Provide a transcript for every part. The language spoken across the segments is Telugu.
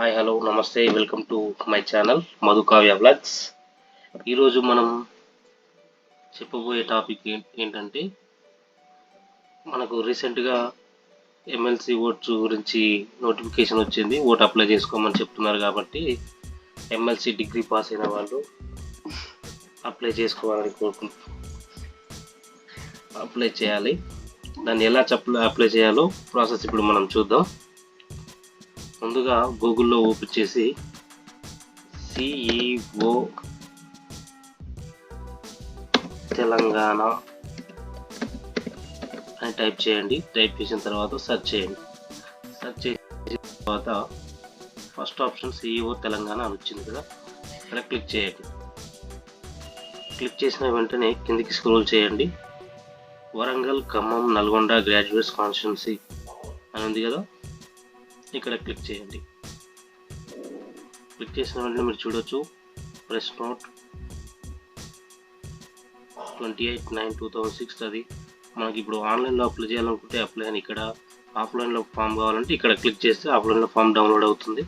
హాయ్ హలో నమస్తే welcome to my channel Madhukavya vlogs. ఈరోజు మనం చెప్పబోయే టాపిక్ ఏంటంటే మనకు రీసెంట్గా ఎమ్మెల్సీ ఓట్స్ గురించి నోటిఫికేషన్ వచ్చింది. ఓట్ అప్లై చేసుకోమని చెప్తున్నారు కాబట్టి ఎమ్మెల్సీ డిగ్రీ పాస్ అయిన వాళ్ళు అప్లై చేసుకోవాలని అప్లై చేయాలి. దాన్ని ఎలా అప్లై చేయాలో ప్రాసెస్ ఇప్పుడు మనం చూద్దాం. ముందుగా గూగుల్లో ఓపెన్ చేసి CEO తెలంగాణ అని టైప్ చేయండి. టైప్ చేసిన తర్వాత సెర్చ్ చేయండి. సెర్చ్ చేసిన తర్వాత ఫస్ట్ ఆప్షన్ CEO తెలంగాణ అని వచ్చింది కదా, ఇక్కడ క్లిక్ చేయండి. క్లిక్ చేసిన వెంటనే కిందికి స్క్రోల్ చేయండి. వరంగల్, ఖమ్మం, నల్గొండ గ్రాడ్యుయేట్స్ కాన్స్టిట్యున్సీ అని ఉంది కదా, ఇక్కడ క్లిక్ చేయండి. క్లిక్ చేసిన వెంటనే మీరు చూడొచ్చు ప్రెస్ నోట్ 28/9/2006. అది మనకి ఇప్పుడు ఆన్లైన్లో అప్లై చేయాలనుకుంటే అప్లై అని, ఇక్కడ ఆఫ్లైన్లో ఫామ్ కావాలంటే ఇక్కడ క్లిక్ చేస్తే ఆఫ్లైన్లో ఫామ్ డౌన్లోడ్ అవుతుంది.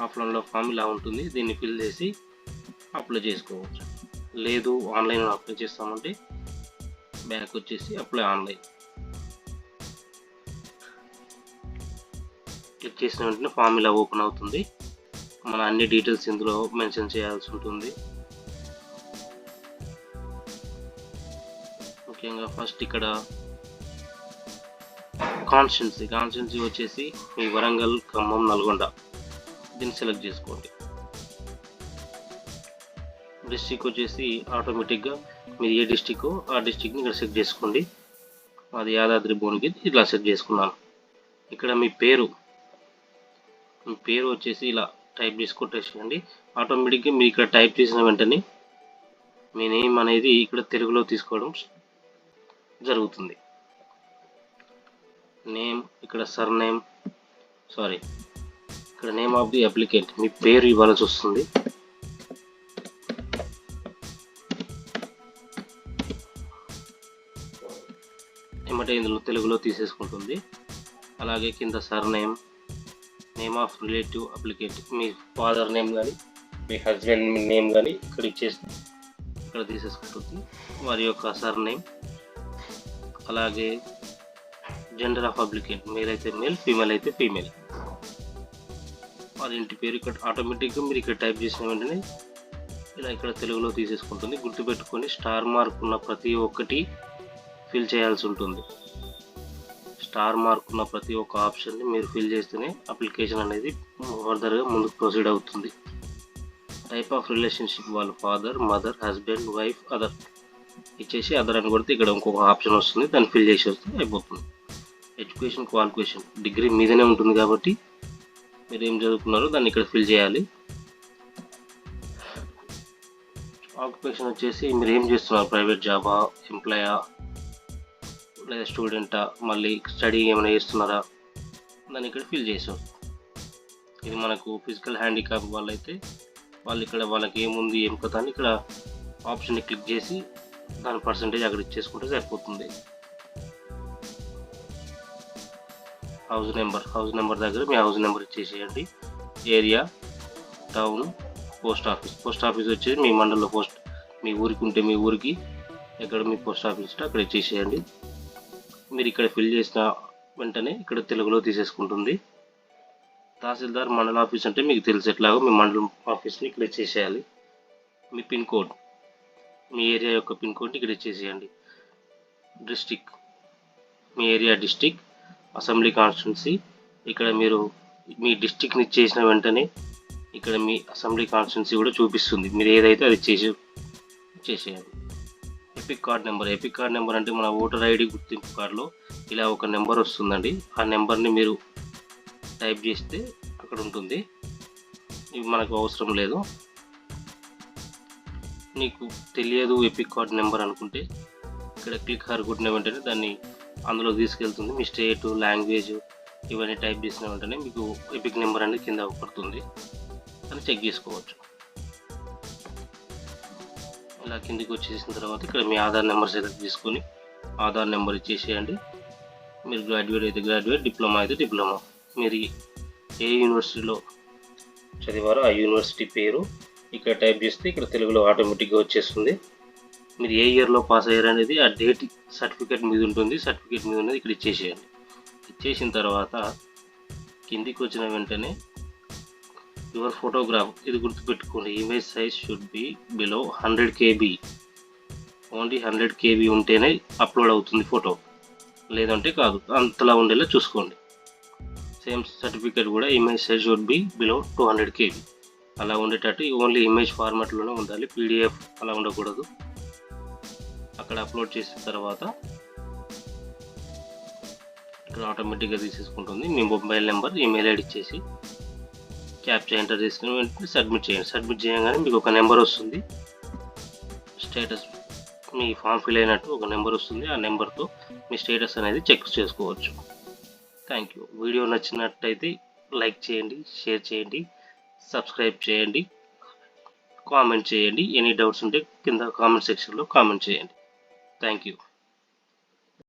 ఆఫ్లైన్లో ఫామ్ ఇలా ఉంటుంది. దీన్ని ఫిల్ చేసి అప్లై చేసుకోవచ్చు. లేదు ఆన్లైన్లో అప్లై చేస్తామంటే బ్యాక్ వచ్చేసి అప్లై ఆన్లైన్ క్లిక్ చేసిన వెంటనే ఫామ్ ఇలా ఓపెన్ అవుతుంది. మన అన్ని డీటెయిల్స్ ఇందులో మెన్షన్ చేయాల్సి ఉంటుంది. ముఖ్యంగా ఫస్ట్ ఇక్కడ కాన్స్టిట్యున్సీ వచ్చేసి మీ వరంగల్, ఖమ్మం, నల్గొండ దీన్ని సెలెక్ట్ చేసుకోండి. డిస్ట్రిక్ట్ వచ్చేసి ఆటోమేటిక్గా మీరు ఏ డిస్ట్రిక్ట్ ఆ డిస్ట్రిక్ట్ని ఇక్కడ సెట్ చేసుకోండి. అది యాదాద్రి భువనగిరి, ఇట్లా సెట్ చేసుకున్నాను. ఇక్కడ మీ పేరు వచ్చేసి ఇలా టైప్ చేసి కొట్టేసేయండి. ఆటోమేటిక్గా మీరు ఇక్కడ టైప్ చేసిన వెంటనే మీ నేమ్ అనేది ఇక్కడ తెలుగులో తీసుకోవడం జరుగుతుంది. నేమ్ ఇక్కడ ఇక్కడ నేమ్ ఆఫ్ ది అప్లికెంట్, మీ పేరు ఇవ్వాల్సి వస్తుంది. ఏమంటే ఇందులో తెలుగులో తీసేసుకుంటుంది. అలాగే కింద name of relative applicant, me father name కానీ మీ హస్బెండ్ నేమ్ కానీ ఇక్కడ తీసేసుకుంటుంది, వారి యొక్క సర్నేమ్. అలాగే జెండర్ ఆఫ్ అప్లికెంట్, మేల్ అయితే మేల్, ఫీమేల్ అయితే ఫీమేల్. వారి ఇంటి పేరు ఇక్కడ ఆటోమేటిక్గా మీరు ఇక్కడ టైప్ చేసిన వెంటనే ఇలా ఇక్కడ తెలుగులో తీసేసుకుంటుంది. గుర్తుపెట్టుకొని స్టార్ మార్క్ ఉన్న ప్రతి ఒక్కటి ఫిల్ చేయాల్సి ఉంటుంది. స్టార్ మార్క్ ఉన్న ప్రతి ఒక్క ఆప్షన్ని మీరు ఫిల్ చేస్తేనే అప్లికేషన్ అనేది ఫర్దర్గా ముందుకు ప్రొసీడ్ అవుతుంది. టైప్ ఆఫ్ రిలేషన్షిప్, వాళ్ళ father, mother, husband, wife, other ఇచ్చేసి అదర్ అని కొడితే ఇక్కడ ఇంకొక ఆప్షన్ వస్తుంది, దాన్ని ఫిల్ చేసి వస్తే అయిపోతుంది. ఎడ్యుకేషన్ క్వాలిఫికేషన్, డిగ్రీ మీదనే ఉంటుంది కాబట్టి మీరు ఏం చదువుకున్నారో దాన్ని ఇక్కడ ఫిల్ చేయాలి. ఆక్యుపేషన్ వచ్చేసి మీరు ఏం చేస్తున్నారు, ప్రైవేట్ జాబా, ఎంప్లాయా లేదా స్టూడెంటా, మళ్ళీ స్టడీ ఏమైనా చేస్తున్నారా, దాన్ని ఇక్కడ ఫిల్ చేసాం. ఇది మనకు ఫిజికల్ హ్యాండిక్యాప్ వాళ్ళైతే వాళ్ళకి ఏముంది ఏం కథ అని ఇక్కడ ఆప్షన్ని క్లిక్ చేసి దాని పర్సంటేజ్ అక్కడ ఇచ్చేసుకుంటే సరిపోతుంది. హౌస్ నెంబర్ దగ్గర మీ హౌస్ నెంబర్ ఇచ్చేసేయండి. ఏరియా, టౌన్, పోస్ట్ ఆఫీస్ వచ్చేసి మీ మండలంలో మీ ఊరికి ఉంటే మీ ఊరికి, ఎక్కడ మీ పోస్ట్ ఆఫీస్ ఉంటే అక్కడ ఇచ్చేసేయండి. మీరు ఇక్కడ ఫిల్ చేసిన వెంటనే ఇక్కడ తెలుగులో తీసేసుకుంటుంది. తహసీల్దార్, మండల ఆఫీస్ అంటే మీకు తెలిసేట్లాగా మీ మండలం ఆఫీస్ని ఇక్కడ ఇచ్చేసేయాలి. మీ పిన్ కోడ్, మీ ఏరియా యొక్క పిన్ కోడ్ని ఇక్కడ ఇచ్చేసేయండి. డిస్టిక్, మీ ఏరియా డిస్టిక్. అసెంబ్లీ కాన్స్టిట్యున్సీ, ఇక్కడ మీరు మీ డిస్టిక్ని ఇచ్చేసిన వెంటనే ఇక్కడ మీ అసెంబ్లీ కాన్స్టిట్యున్సీ కూడా చూపిస్తుంది. మీరు ఏదైతే అది ఇచ్చేసేయాలి. ఎపిక్ కార్డ్ నెంబర్ అంటే మన ఓటర్ ఐడి గుర్తింపు కార్డులో ఇలా ఒక నెంబర్ వస్తుందండి. ఆ నెంబర్ని మీరు టైప్ చేస్తే అక్కడ ఉంటుంది. ఇవి మనకు అవసరం లేదు. నీకు తెలియదు ఎపిక్ కార్డ్ నెంబర్ అనుకుంటే ఇక్కడ క్లిక్ కొట్టిన వెంటనే దాన్ని అందులో తీసుకెళ్తుంది. మీ స్టేట్, లాంగ్వేజ్ ఇవన్నీ టైప్ చేసిన వెంటనే మీకు ఎపిక్ నెంబర్ అనేది కింద పడుతుంది అని చెక్ చేసుకోవచ్చు. ఇలా కిందికి వచ్చేసిన తర్వాత ఇక్కడ మీ ఆధార్ నెంబర్ సెలెక్ట్ చేసుకొని ఆధార్ నెంబర్ ఇచ్చేసేయండి. మీరు గ్రాడ్యుయేట్ అయితే గ్రాడ్యుయేట్, డిప్లొమా అయితే డిప్లొమా. మీరు ఏ యూనివర్సిటీలో చదివారో ఆ యూనివర్సిటీ పేరు ఇక్కడ టైప్ చేస్తే ఇక్కడ తెలుగులో ఆటోమేటిక్గా వచ్చేస్తుంది. మీరు ఏ ఇయర్లో పాస్ అయ్యారు అనేది ఆ డేట్ సర్టిఫికేట్ మీద ఉంటుంది. సర్టిఫికేట్ మీద ఉన్నది ఇక్కడ ఇచ్చేసేయండి. ఇచ్చేసిన తర్వాత కిందికి వచ్చిన వెంటనే యువర్ ఫోటోగ్రాఫ్, ఇది గుర్తుపెట్టుకోండి, image size should be below 100 KB. Only 100 KB ఉంటేనే అప్లోడ్ అవుతుంది ఫోటో, లేదంటే కాదు. అంతలా ఉండేలా చూసుకోండి. సేమ్ సర్టిఫికేట్ కూడా image size should be below 200 KB అలా ఉండేటట్టు ఓన్లీ ఇమేజ్ ఫార్మాట్లోనే ఉండాలి. PDF అలా ఉండకూడదు. అక్కడ అప్లోడ్ చేసిన తర్వాత ఇక్కడ ఆటోమేటిక్గా తీసేసుకుంటుంది. మీ మొబైల్ నెంబర్, ఈమెయిల్ ఐడి ఇచ్చేసి క్యాప్చా ఎంటర్ చేసిన వెంటనే సబ్మిట్ చేయండి. సబ్మిట్ చేయగానే మీకు ఒక నెంబర్ వస్తుంది. స్టేటస్ మీ ఫామ్ ఫిల్ అయినట్టు ఒక నెంబర్ వస్తుంది. ఆ నెంబర్తో మీ స్టేటస్ అనేది చెక్ చేసుకోవచ్చు. Thank you. వీడియో నచ్చినట్టయితే లైక్ చేయండి, షేర్ చేయండి, సబ్స్క్రైబ్ చేయండి, కామెంట్ చేయండి. ఎనీ డౌట్స్ ఉంటే కింద కామెంట్ సెక్షన్లో కామెంట్ చేయండి. Thank you.